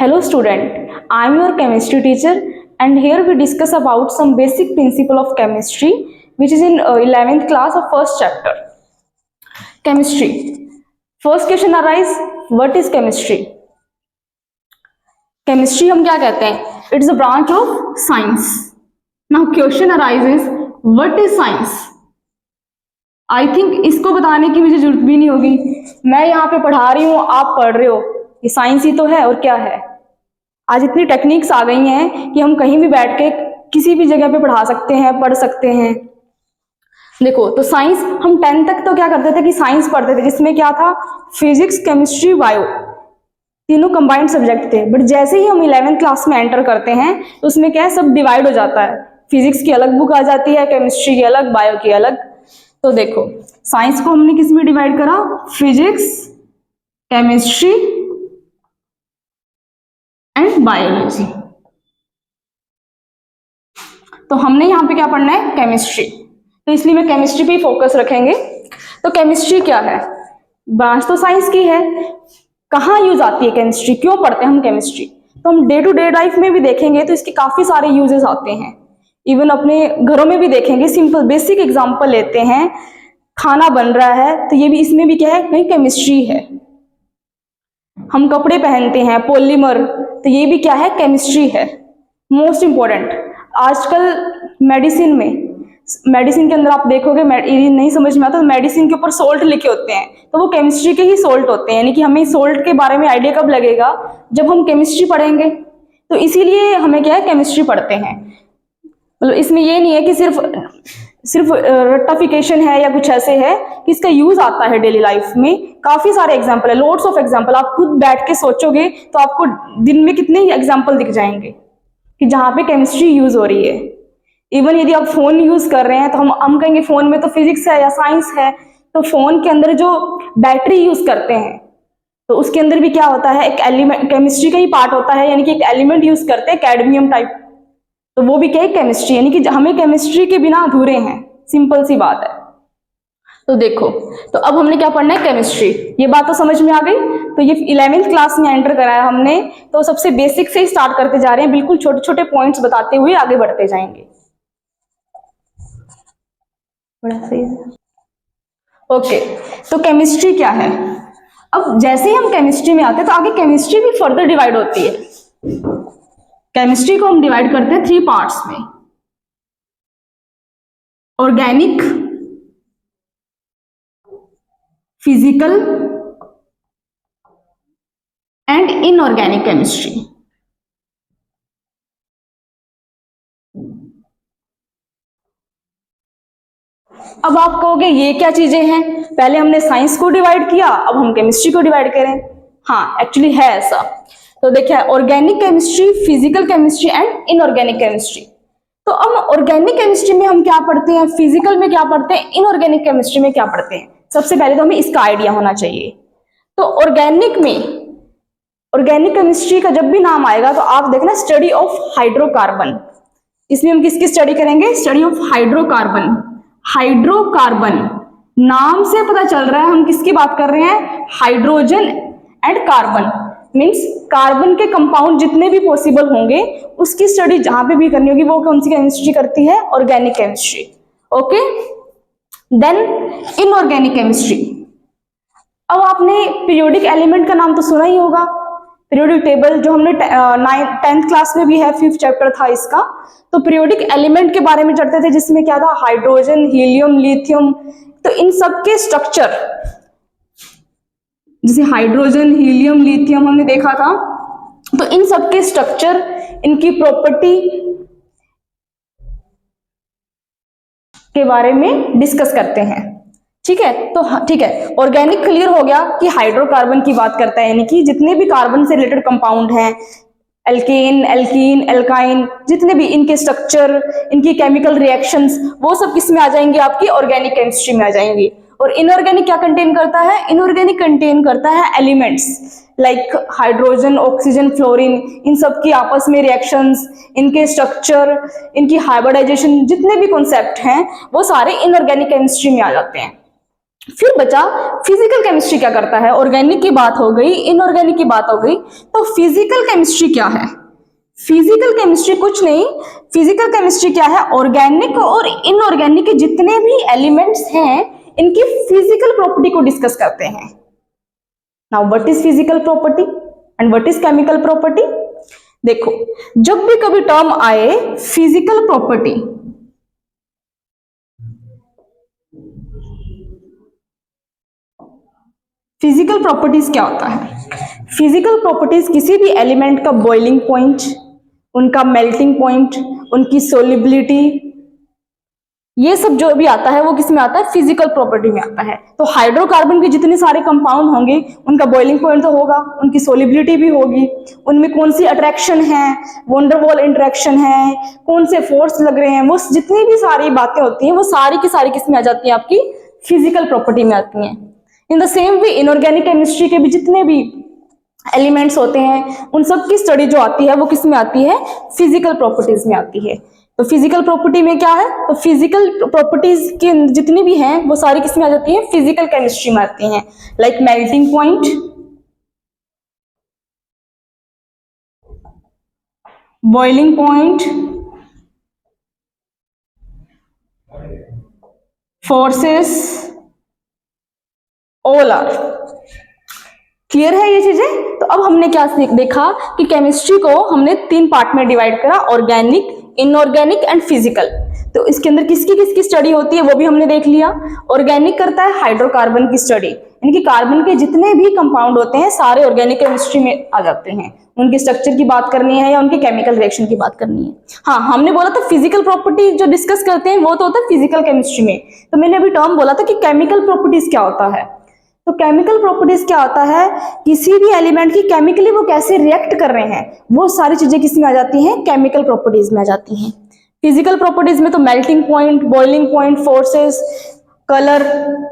Hello student, I am your chemistry teacher and here we discuss about some basic principle of chemistry which is in 11th class of first chapter. Chemistry. First question arise, what is chemistry? Chemistry हम क्या कहते हैं? It is a branch of science. Now question arises, what is science? I think इसको बताने की मुझे जरूरत भी नहीं होगी, मैं यहाँ पे पढ़ा रही हूँ, आप पढ़ रहे हो, ये साइंस ही तो है और क्या है। आज इतनी टेक्निक्स आ गई हैं कि हम कहीं भी बैठ के किसी भी जगह पे पढ़ा सकते हैं, पढ़ सकते हैं। देखो तो साइंस हम 10th तक तो क्या करते थे कि साइंस पढ़ते थे, जिसमें क्या था, फिजिक्स, केमिस्ट्री, बायो, तीनों कंबाइंड सब्जेक्ट थे। बट जैसे ही हम 11th क्लास में एंटर करते हैं तो उसमें क्या है, सब डिवाइड हो जाता है। फिजिक्स की अलग बुक आ जाती है, केमिस्ट्री की अलग, बायो की अलग। तो देखो साइंस को हमने किस में डिवाइड करा, फिजिक्स, केमिस्ट्री एंड बायोलॉजी। तो हमने यहाँ पे क्या पढ़ना है, केमिस्ट्री, तो इसलिए मैं केमिस्ट्री पे फोकस रखेंगे। तो केमिस्ट्री क्या है, ब्रांच तो साइंस की है। कहाँ यूज आती है केमिस्ट्री, क्यों पढ़ते हैं हम केमिस्ट्री, तो हम डे टू डे लाइफ में भी देखेंगे तो इसके काफी सारे यूजेस आते हैं। इवन अपने घरों में भी देखेंगे। सिंपल बेसिक एग्जांपल लेते हैं, खाना बन रहा है तो ये भी, इसमें भी क्या है, कहीं केमिस्ट्री है। हम कपड़े पहनते हैं, पॉलीमर, तो ये भी क्या है, केमिस्ट्री है। मोस्ट इंपॉर्टेंट आजकल मेडिसिन के अंदर आप देखोगे, नहीं समझ में आता तो मेडिसिन के ऊपर सोल्ट लिखे होते हैं, तो वो केमिस्ट्री के ही सोल्ट होते हैं। यानी कि हमें सोल्ट के बारे में आइडिया कब लगेगा, जब हम केमिस्ट्री पढ़ेंगे। तो इसीलिए हमें क्या है, केमिस्ट्री पढ़ते हैं। मतलब इसमें ये नहीं है कि सिर्फ रट्टाफिकेशन है या कुछ ऐसे है, कि इसका यूज आता है डेली लाइफ में। काफी सारे एग्जाम्पल है, लोड्स ऑफ एग्जाम्पल। आप खुद बैठ के सोचोगे तो आपको दिन में कितने ही एग्जाम्पल दिख जाएंगे कि जहाँ पे केमिस्ट्री यूज हो रही है। इवन यदि आप फोन यूज कर रहे हैं तो हम कहेंगे फोन में तो फिजिक्स है या साइंस है, तो फोन के अंदर जो बैटरी यूज करते हैं तो उसके अंदर भी क्या होता है, एक एलिमेंट, केमिस्ट्री का ही पार्ट होता है। यानी कि एक एलिमेंट यूज करते हैं, कैडमियम टाइप, तो वो भी क्या है, केमिस्ट्री। यानी कि हमें केमिस्ट्री के बिना अधूरे हैं, सिंपल सी बात है। तो देखो, तो अब हमने क्या पढ़ना है, केमिस्ट्री। ये बात तो समझ में आ गई। तो ये 11th क्लास में एंटर कराया हमने, तो सबसे बेसिक से ही स्टार्ट करते जा रहे हैं, बिल्कुल छोटे छोटे पॉइंट्स बताते हुए आगे बढ़ते जाएंगे। बड़ा सही है। ओके, तो केमिस्ट्री क्या है। अब जैसे ही हम केमिस्ट्री में आते हैं तो आगे केमिस्ट्री भी फर्दर डिवाइड होती है। केमिस्ट्री को हम डिवाइड करते हैं 3 पार्ट्स में, organic, physical and inorganic chemistry. अब आप कहोगे ये क्या चीजें हैं, पहले हमने साइंस को डिवाइड किया, अब हम केमिस्ट्री को डिवाइड करें। हाँ, एक्चुअली है ऐसा। तो देखिए, organic chemistry, physical chemistry and inorganic chemistry. तो अब ऑर्गेनिक केमिस्ट्री में हम क्या पढ़ते हैं, फिजिकल में क्या पढ़ते हैं, इनऑर्गेनिक केमिस्ट्री में क्या पढ़ते हैं, सबसे पहले तो हमें इसका आइडिया होना चाहिए। तो ऑर्गेनिक केमिस्ट्री का जब भी नाम आएगा तो आप देखना, स्टडी ऑफ हाइड्रोकार्बन। इसमें हम किसकी स्टडी करेंगे, स्टडी ऑफ हाइड्रोकार्बन। हाइड्रोकार्बन नाम से पता चल रहा है हम किसकी बात कर रहे हैं, hydrogen and carbon. Means carbon के कंपाउंड जितने भी पॉसिबल होंगे उसकी स्टडी जहां पे भी करनी होगी, वो कौन सी केमिस्ट्री करती है, organic chemistry. Okay, then inorganic chemistry. अब आपने पीरियोडिक एलिमेंट का नाम तो सुना ही होगा, पीरियोडिक टेबल, जो हमने 10th क्लास में भी है, 5th चैप्टर था इसका। तो पीरियोडिक एलिमेंट के बारे में चढ़ते थे, जिसमें क्या था, हाइड्रोजन, हीलियम, लिथियम। तो इन सब के स्ट्रक्चर, जैसे हाइड्रोजन, हीलियम, लिथियम हमने देखा था, तो इन सब के स्ट्रक्चर, इनकी प्रॉपर्टी के बारे में डिस्कस करते हैं। ठीक है, तो ठीक है, ऑर्गेनिक क्लियर हो गया कि हाइड्रोकार्बन की बात करता है, यानी कि जितने भी कार्बन से रिलेटेड कंपाउंड हैं, एल्केन, एल्कीन, एल्काइन, जितने भी इनके स्ट्रक्चर, इनकी केमिकल रिएक्शंस, वो सब किस में आ जाएंगे, आपकी ऑर्गेनिक केमिस्ट्री में आ जाएंगी। और इनऑर्गेनिक क्या कंटेन करता है, इनऑर्गेनिक कंटेन करता है elements like hydrogen, oxygen, fluorine, इन सब की आपस में रिएक्शंस, इनके स्ट्रक्चर, इनकी हाइब्रिडाइजेशन, जितने भी कॉन्सेप्ट हैं वो सारे इनऑर्गेनिक केमिस्ट्री में आ जाते हैं। फिर बचा फिजिकल केमिस्ट्री क्या करता है। ऑर्गेनिक की बात हो गई, इनऑर्गेनिक की बात हो गई, तो फिजिकल केमिस्ट्री क्या है? फिजिकल केमिस्ट्री कुछ नहीं, फिजिकल केमिस्ट्री क्या है? ऑर्गेनिक और इनऑर्गेनिक के जितने भी एलिमेंट्स हैं इनकी फिजिकल प्रॉपर्टी को डिस्कस करते हैं। Now what is physical property and what is chemical property? देखो, जब भी कभी टर्म आए फिजिकल प्रॉपर्टी, फिजिकल प्रॉपर्टीज क्या होता है? फिजिकल प्रॉपर्टीज किसी भी एलिमेंट का बॉइलिंग पॉइंट, उनका मेल्टिंग पॉइंट, उनकी सोलिबिलिटी, ये सब जो भी आता है वो किस में आता है? फिजिकल प्रॉपर्टी में आता है। तो हाइड्रोकार्बन के जितने सारे कंपाउंड होंगे उनका बॉइलिंग पॉइंट तो होगा, उनकी सोलिबिलिटी भी होगी, उनमें कौन सी अट्रैक्शन है, वंडरवॉल इंटरेक्शन है, कौन से फोर्स लग रहे हैं, वो जितनी भी सारी बातें होती हैं वो सारी की सारी किस में आ जाती हैं? आपकी फिजिकल प्रॉपर्टी में आती हैं। In the same way inorganic chemistry के भी जितने भी एलिमेंट्स होते हैं उन सब की स्टडी जो आती है वो किस में आती है? फिजिकल प्रॉपर्टीज में आती है। तो फिजिकल प्रॉपर्टी में क्या है? तो फिजिकल प्रॉपर्टीज के जितनी भी हैं वो सारी किस में आ जाती है? फिजिकल केमिस्ट्री में आती हैं। Like melting point, boiling point, forces, all are clear है ये चीजें। तो अब हमने क्या देखा कि केमिस्ट्री को हमने 3 पार्ट में डिवाइड करा, ऑर्गेनिक, इनऑर्गेनिक एंड फिजिकल। तो इसके अंदर किसकी किसकी स्टडी होती है वो भी हमने देख लिया। ऑर्गेनिक करता है हाइड्रोकार्बन की स्टडी, यानी कि कार्बन के जितने भी कंपाउंड होते हैं सारे ऑर्गेनिक केमिस्ट्री में आ जाते हैं। उनके स्ट्रक्चर की बात करनी है या उनके केमिकल रिएक्शन की बात करनी है। हाँ, हमने बोला था फिजिकल प्रॉपर्टी जो डिस्कस करते हैं वो तो होता है फिजिकल केमिस्ट्री में। तो मैंने अभी टर्म बोला था कि केमिकल प्रॉपर्टीज क्या होता है। तो केमिकल प्रॉपर्टीज क्या होता है? किसी भी एलिमेंट की केमिकली वो कैसे रिएक्ट कर रहे हैं वो सारी चीजें किसमें आ जाती हैं? केमिकल प्रॉपर्टीज में आ जाती हैं। फिजिकल प्रॉपर्टीज में तो melting point, boiling point, forces, colour,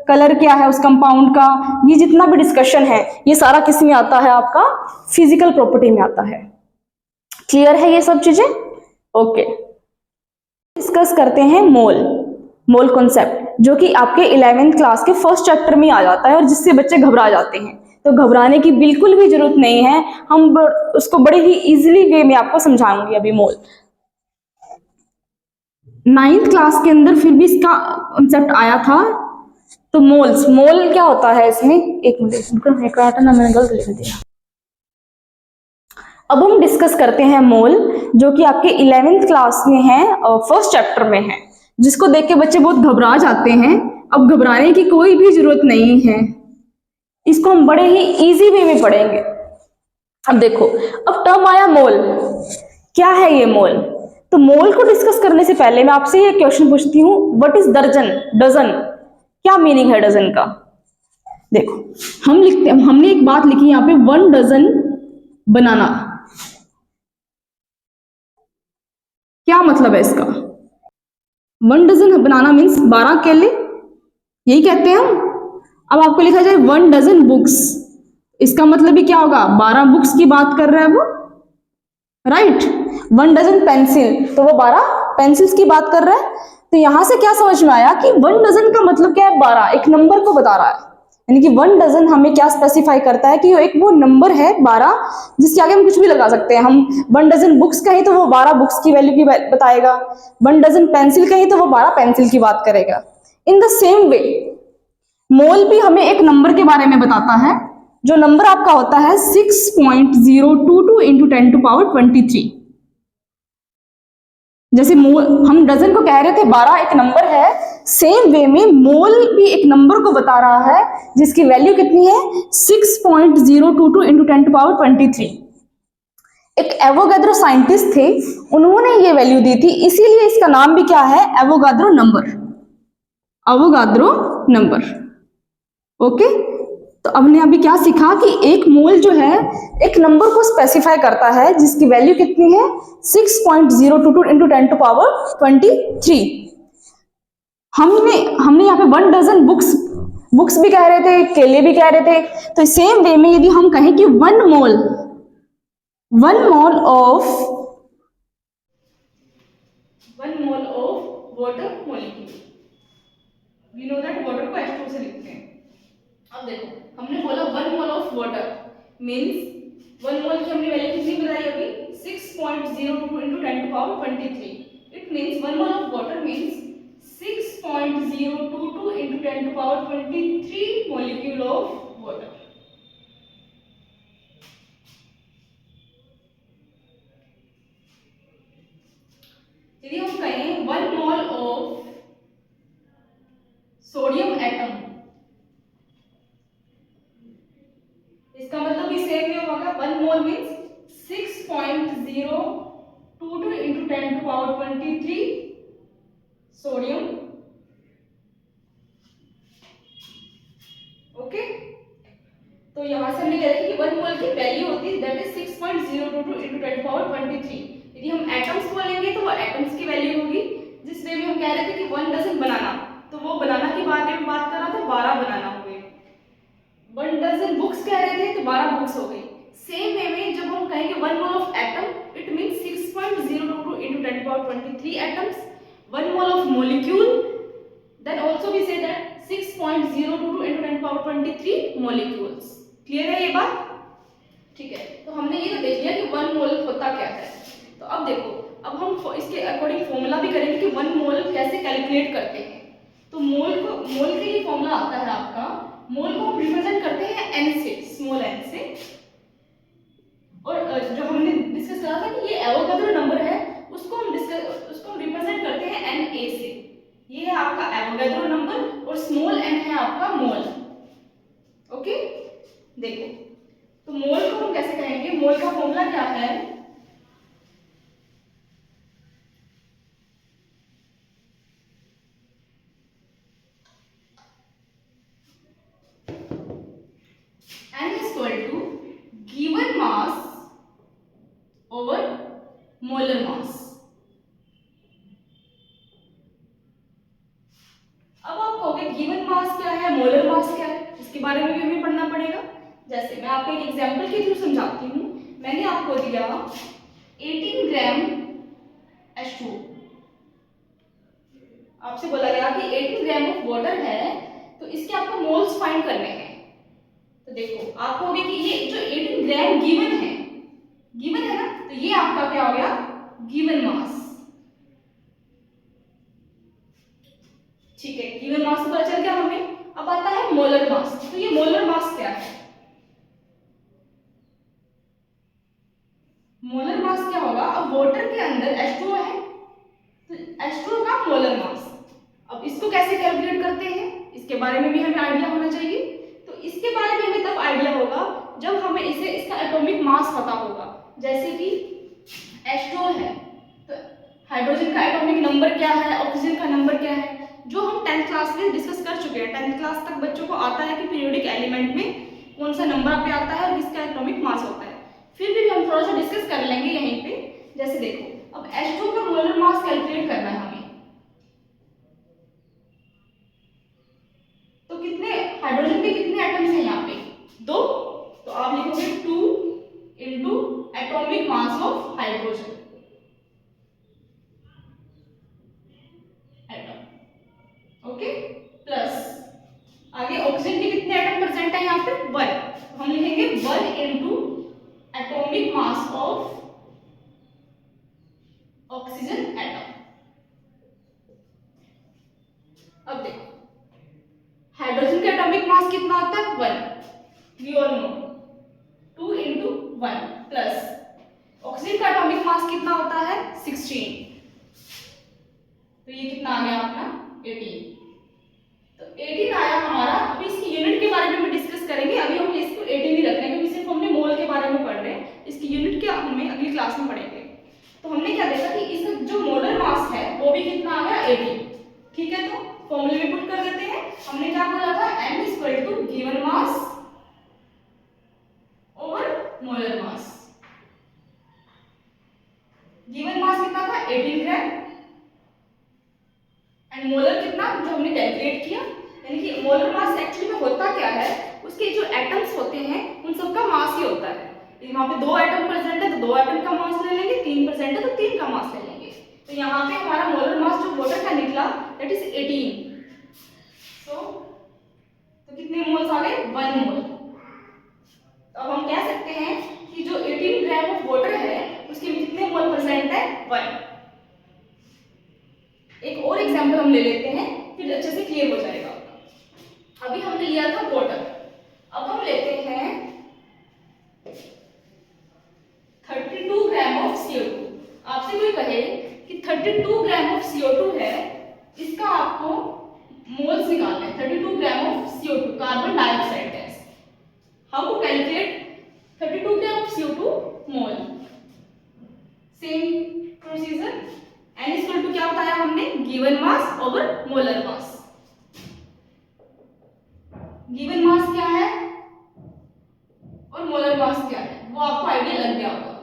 colour क्या है उस कंपाउंड का, ये जितना भी डिस्कशन है ये सारा किस में आता है? आपका फिजिकल प्रॉपर्टी में आता है। क्लियर है ये सब चीजें? ओके, डिस्कस करते हैं मोल, मोल कॉन्सेप्ट, जो कि आपके 11th क्लास के फर्स्ट चैप्टर में आ जाता है और जिससे बच्चे घबरा जाते हैं। तो घबराने की बिल्कुल भी जरूरत नहीं है, हम उसको बड़े ही इजीली वे में आपको समझाऊंगी अभी। मोल 9th क्लास के अंदर फिर भी इसका कॉन्सेप्ट आया था। तो मोल्स, मोल क्या होता है इसमें? एक मिनट ना, मैंने गलत लिख दिया। अब हम डिस्कस करते हैं मोल, जो कि आपके 11th क्लास में है और फर्स्ट चैप्टर में है, जिसको देख के बच्चे बहुत घबरा जाते हैं। अब घबराने की कोई भी जरूरत नहीं है, इसको हम बड़े ही इजी वे में पढ़ेंगे। अब देखो, अब टर्म आया मोल, क्या है ये मोल? तो मोल को डिस्कस करने से पहले मैं आपसे ये क्वेश्चन पूछती हूँ, व्हाट इज दर्जन? डजन, क्या मीनिंग है डजन का? देखो, हम लिखते हैं, हमने एक बात लिखी यहाँ पे, 1 डजन बनाना, क्या मतलब है इसका? 1 डजन बनाना मीन्स 12 केले, यही कहते हैं हम। अब आपको लिखा जाए 1 डजन बुक्स, इसका मतलब भी क्या होगा? 12 बुक्स की बात कर रहा है वो, राइट। 1 डजन पेंसिल, तो वो 12 पेंसिल्स की बात कर रहा है। तो यहां से क्या समझ में आया कि 1 डजन का मतलब क्या है? 12, एक नंबर को बता रहा है। यानी कि 1 डजन हमें क्या स्पेसिफाई करता है कि वो नंबर है 12, जिसके आगे हम कुछ भी लगा सकते हैं। हम 1 डजन बुक्स कहें तो वो 12 बुक्स की वैल्यू की बताएगा, 1 डजन पेंसिल कहें तो वो 12 पेंसिल की बात करेगा। इन द सेम वे मोल भी हमें एक नंबर के बारे में बताता है, जो नंबर आपका होता है 6.022 इंटू 10⁻23। जैसे मोल, हम डजन को कह रहे थे 12 एक नंबर है, सेम वे में मोल भी एक नंबर को बता रहा है जिसकी वैल्यू कितनी है? 6.022 इंटू 10⁻23। एक एवोगाद्रो साइंटिस्ट थे, उन्होंने ये वैल्यू दी थी, इसीलिए इसका नाम भी क्या है? Avogadro number, Avogadro number. Okay, तो हमने अभी क्या सीखा कि एक मोल जो है एक नंबर को स्पेसिफाई करता है जिसकी वैल्यू कितनी है? 6.022 इंटू 10⁻23। हमने यहाँ पे 1 डजन बुक्स भी कह रहे थे, केले भी कह रहे थे। तो सेम वे में यदि हम कहें कि 1 mole of water molecule, we know that water को H2O से लिखते हैं। अब देखो हमने बोला 1 मोल ऑफ वाटर मीन्स 1 मोल की हमने वैल्यू कितनी बताई अभी 6.02 into 10 to power 23। It means 1 mole of water means 6.022 into 10 to power 23 molecule of water। यदि हम कहें 1 मोल ऑफ सोडियम एटम, इसका मतलब भी सेम ही होगा। 1 mole means 6.022 into 10 to power 23 सोडियम। ओके, तो यहां से हमने कह रहे कि 1 मोल की वैल्यू होती है that is 6.022 into 10 to power 23। यदि हम एटम्स बोलेंगे तो वो एटम्स की वैल्यू होगी। जिस वे में हम कह रहे थे कि 1 डजन बनाना, तो वो बनाना के बारे में बात कर रहा था, 12 बनाना हो गए। 1 डजन बुक्स कह रहे थे तो 12 बुक्स हो गई। सेम वे में जब हम कहेंगे 1 mole of atom it means 6.022 into 10 to power 23 atoms. 1 mole of molecule then also we say that 6.022 into 10 to power 23 molecules. Clear है ये बात? ठीक है, तो हमने ये तो देख लिया कि 1 मोल होता क्या है। तो अब देखो, अब हम इसके अकॉर्डिंग फॉर्मूला भी करेंगे कि 1 मोल कैसे कैलकुलेट करते हैं। तो मोल के लिए फॉर्मूला आता है आपका, मोल को हम रिप्रेजेंट करते हैं n से, स्मॉल n से। और जो हमने डिस्कस करा था कि ये एवोगाड्रो नंबर है, उसको हम रिप्रेजेंट करते हैं Na से। ये है आपका एवोगाड्रो नंबर और स्मॉल n है आपका मोल। ओके, देखो तो मोल को हम कैसे कहेंगे, मोल का फॉर्मूला क्या है, n is equal to given mass over molar mass। अब आप कहोगे गिवन मास क्या है, मोलर मास क्या है, इसके बारे में भी हमें पढ़ना पड़ेगा। जैसे मैं आपको एक एग्जांपल के थ्रू समझाती हूँ। मैंने आपको दिया 18 ग्राम H2O, आपसे बोला गया कि 18 ग्राम ऑफ वाटर है तो इसके आपको मोल्स फाइंड करने हैं। तो देखो आप कहोगे कि ये जो 18 ग्राम गिवन है ना, तो ये आपका क्या हो गया, गिवन मास। ठीक है, गिवन मास तो पता चल गया हमें। अब आता है मोलर मास। तो ये मोलर मास क्या है, मोलर मास क्या होगा, अब वाटर के अंदर H2O है तो H2O का मोलर मास। अब इसको कैसे कैलकुलेट करते हैं, इसके बारे में भी हमें आइडिया होना चाहिए। तो इसके बारे में हमें तब आइडिया होगा जब हमें इसका एटॉमिक मास पता होगा। जैसे कि H2O है तो हाइड्रोजन का एटॉमिक नंबर क्या है, ऑक्सीजन का नंबर क्या है, जो हम 10th क्लास में डिस्कस कर चुके हैं। 10th क्लास तक बच्चों को आता है कि पीरियोडिक एलिमेंट में कौन सा नंबर पे आता है और किसका एटॉमिक मास होता है। फिर भी हम थोड़ा सा डिस्कस कर लेंगे यहीं पे। जैसे देखो, अब H2O का मोलर मास कैलकुलेट करना है हमें, तो कितने हाइड्रोजन के कितने एटम्स हैं यहाँ पे, 2। तो आप लिखोगे 2 into atomic mass of hydrogen atom. Okay, plus आगे ऑक्सीजन के कितने एटम प्रेजेंट है यहाँ पे, 1। तो हम लिखेंगे 1 into atomic mass of oxygen atom. अब देखो हाइड्रोजन का एटॉमिक मास कितना होता है, 1, we all know. 2 into 1 plus oxygen का एटॉमिक मास कितना होता है, 16। तो ये कितना आ गया अपना 18। तो 18 आया हमारा। अभी इसकी यूनिट के बारे में डिस्कस करेंगे, अभी हम इसको 18 ही रख रहे हैं क्योंकि सिर्फ हमने मोल के बारे में पढ़ रहे हैं। इसकी यूनिट क्या हमें अगली क्लास में पढ़ेंगे। तो हमने क्या देखा कि इसका जो मोलर मास है वो भी कितना आ गया, 18। ठीक है, तो फॉर्मूले में पुट कर देते हैं। हमने क्या बोला था, m is equal to given mass over molar mass. Given mass कितना था, 18 ग्राम, एंड मोलर कितना जो हमने कैलकुलेट किया। यानी कि मोलर मास एक्चुअली में होता क्या है, उसके जो एटम्स होते हैं उन सबका मास ही होता है। यहाँ पे 2 एटम प्रेजेंट है तो 2 एटम का मास ले लेंगे, 3 प्रेजेंट है तो 3 का मास ले लेंगे। तो यहाँ पे हमारा मोलर मास जो वाटर का निकला दैट इज 18। तो कितने मोल्स आ गए? 1 मोल। तो अब हम कह सकते हैं कि जो 18 ग्राम ऑफ वाटर है उसके में कितने मोल प्रेजेंट है? 1। एक और एग्जांपल हम ले लेते हैं, फिर अच्छे से क्लियर हो जाएगा। अभी हमने लिया था वाटर, अब हम लेते हैं 32 ग्राम ऑफ CO2। आपसे कोई कहे कि 32 ग्राम ऑफ CO2 है, इसका आपको मोल्स निकालना है। 32 gram of CO2 carbon dioxide gas. How to calculate 32 gram of CO2 mole? Same procedure, n equal to क्या बताया हमने? Given mass over molar mass. Given mass क्या है और मोलर मास क्या है वो आपको आइडिया लग गया होगा।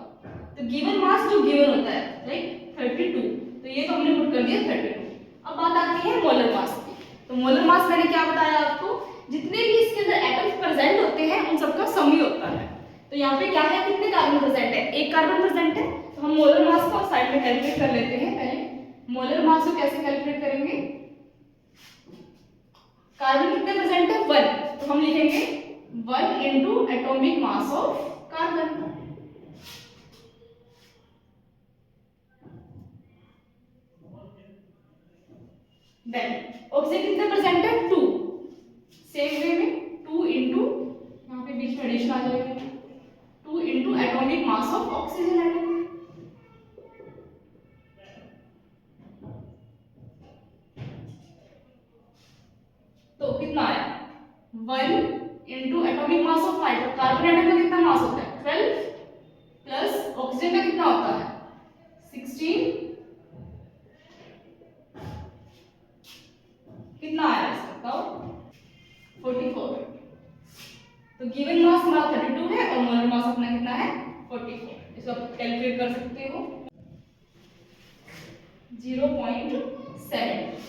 तो गिवन मास जो गिवन होता है लाइक 32, तो ये तो हमने पुट कर दिया 32। अब बात आती है मोलर मास की। तो मोलर मास मैंने क्या बताया आपको? जितने भी इसके अंदर एटम्स प्रेजेंट होते हैं उन सबका सम ही होता है। तो यहाँ पे क्या है? कितने कार्बन प्रेजेंट है? 1 कार्बन प्रेजेंट है। तो हम मोलर मास को साइड में कैलकुलेट कर लेते हैं। पहले मोलर मास को कैसे कैलकुलेट करेंगे? कार्बन कितने प्रेजेंट है? 1। तो हम लिखेंगे 1 into atomic mass of carbon. Then oxygen कितने प्रेजेंट है? 2। सेम वे में 2 इंटू, यहाँ पे बीच में एडिशन आ जाएगी, 2 into atomic mass of oxygen atom. तो कितना आया? 1 into atomic mass of carbon atom का कितना मास होता है? 12 प्लस ऑक्सीजन का कितना होता है? 16। कितना आया इसका बताओ? 44। तो गिवन मास हमारा 32 है और मोलर मास अपना कितना है? 44। इसको आप कैलकुलेट कर सकते हो 0.7।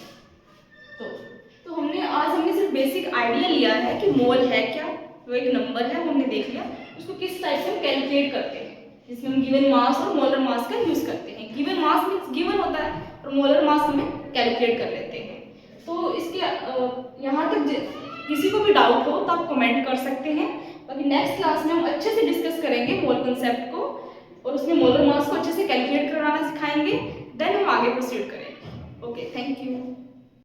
तो हमने सिर्फ बेसिक आइडिया लिया है कि मोल है क्या, वो एक नंबर है, हमने देख लिया उसको किस टाइप से कैलकुलेट करते हैं, जिसमें हम गिवन मास और मोलर मास का यूज करते हैं। गिवन मास मींस गिवन होता है और मोलर मास हमें कैलकुलेट कर लेते हैं। तो इसके यहाँ तक किसी को भी डाउट हो तो आप कमेंट कर सकते हैं। बाकी नेक्स्ट क्लास में हम अच्छे से डिस्कस करेंगे मोल कंसेप्ट को और उसमें मोलर मास को अच्छे से कैलकुलेट कराना सिखाएंगे। देन हम आगे प्रोसीड करेंगे। Okay, thank you.